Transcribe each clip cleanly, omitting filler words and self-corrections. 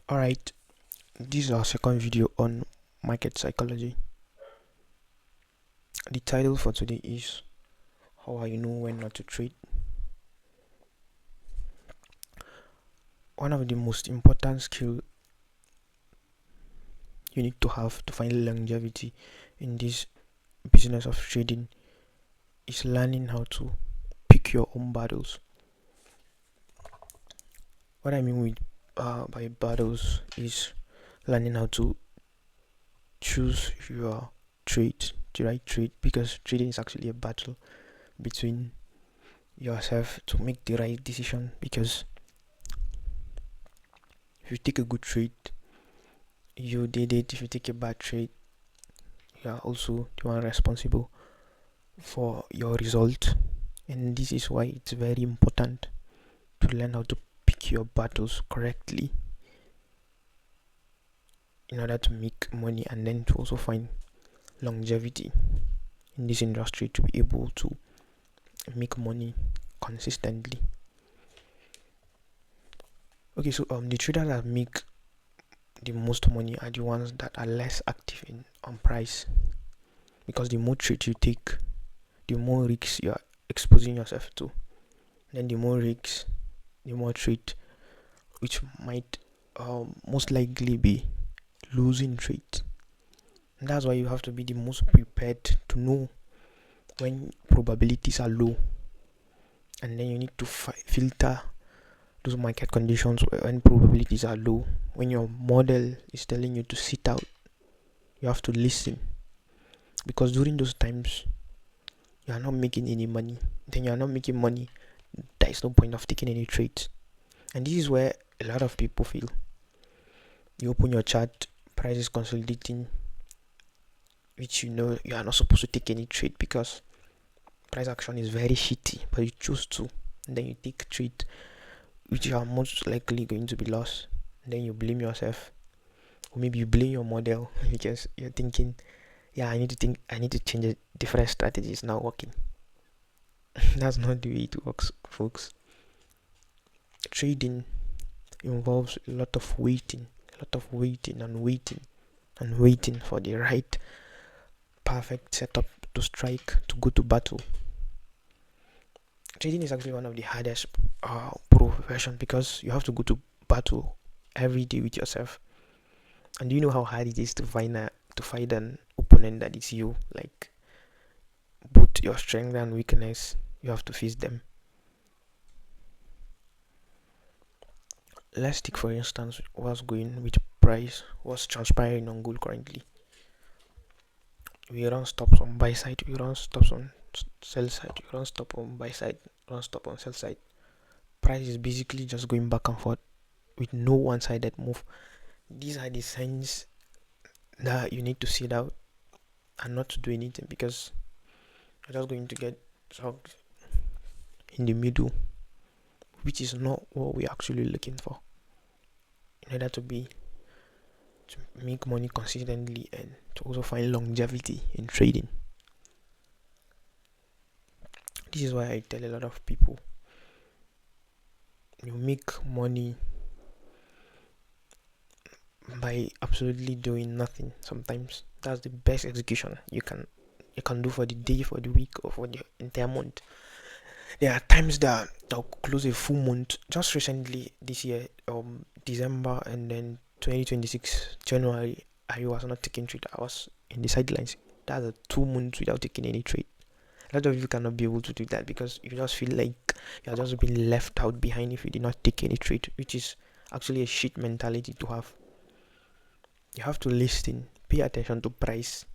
Alright, this is our second video on market psychology. The title for today is How I Know When Not to Trade. One of the most important skills you need to have to find longevity in this business of trading is learning how to pick your own battles. What I mean with by battles is learning how to choose your trade, the right trade, because trading is actually a battle between yourself to make the right decision. Because if you take a good trade, you did it. If you take a bad trade, you are also the one responsible for your result. And this is why it's very important to learn how to pick your battles correctly in order to make money, and then to also find longevity in this industry to be able to make money consistently. Okay, so the traders that make the most money are the ones that are less active on price, because the more trades you take, the more risks you are exposing yourself to. Then the more risks, the more trade, which might most likely be losing trade. And that's why you have to be the most prepared to know when probabilities are low, and then you need to filter those market conditions when probabilities are low. When your model is telling you to sit out, you have to listen, because during those times you are not making any money. Then you are not making money, there is no point of taking any trades. And this is where a lot of people feel. You open your chart, price is consolidating, which you know you are not supposed to take any trade because price action is very shitty, but you choose to. And then you take trade which you are most likely going to be lost. And then you blame yourself, or maybe you blame your model because you're thinking, yeah, I need to change a different strategy, it's not working. That's not the way it works, folks. Trading involves a lot of waiting and waiting for the right perfect setup to strike, to go to battle. Trading is actually one of the hardest profession, because you have to go to battle every day with yourself. And do you know how hard it is to find an opponent that is you? Like, both your strength and weakness, you have to face them. Let's take for instance what's going with price, what's transpiring on gold currently. We run stops on buy side, we run stops on sell side, we run stop on buy side, run stop on sell side. Price is basically just going back and forth with no one-sided move. These are the signs that you need to sit out and not to do anything, because you're just going to get stuck in the middle, which is not what we're actually looking for in order to make money consistently and to also find longevity in trading. This is why I tell a lot of people, you make money by absolutely doing nothing. Sometimes that's the best execution you can do for the day, for the week, or for the entire month. There are times that I'll close a full month. Just recently this year, December, and then 2026 January, I was not taking trade. I was in the sidelines. That's a 2 months without taking any trade. A lot of you cannot be able to do that, because you just feel like you're just being left out behind if you did not take any trade, which is actually a shit mentality to have. You have to listen, pay attention to price.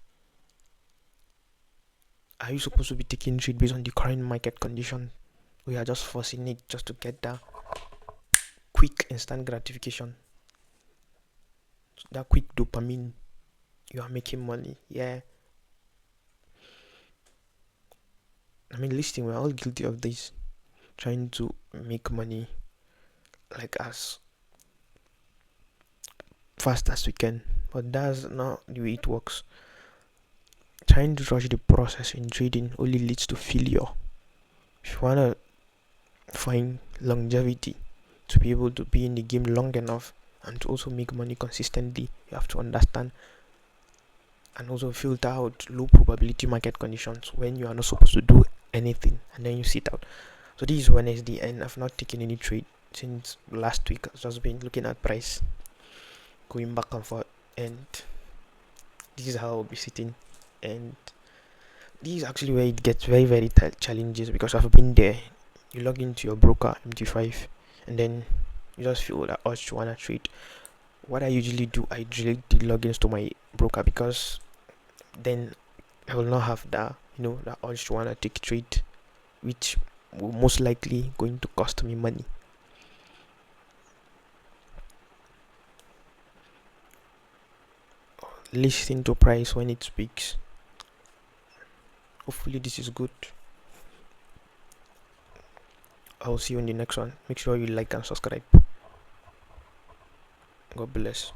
Are you supposed to be taking trade based on the current market condition? We are just forcing it just to get that quick instant gratification, that quick dopamine. You are making money, yeah. I mean, listen, we're all guilty of this, trying to make money like as fast as we can, but that's not the way it works. Trying to rush the process in trading only leads to failure. If you want to find longevity, to be able to be in the game long enough, and to also make money consistently, you have to understand and also filter out low probability market conditions when you are not supposed to do anything, and then you sit out. So this is Wednesday and I've not taken any trade since last week. I've just been looking at price going back and forth, and this is how I'll be sitting. And this is actually where it gets very very challenges, because I've been there. You log into your broker MT5 and then you just feel that urge to wanna trade. What I usually do, I delete the logins to my broker, because then I will not have that that urge to wanna take trade, which will most likely going to cost me money. Listen to price when it speaks. Hopefully this is good. I'll see you in the next one. Make sure you like and subscribe. God bless.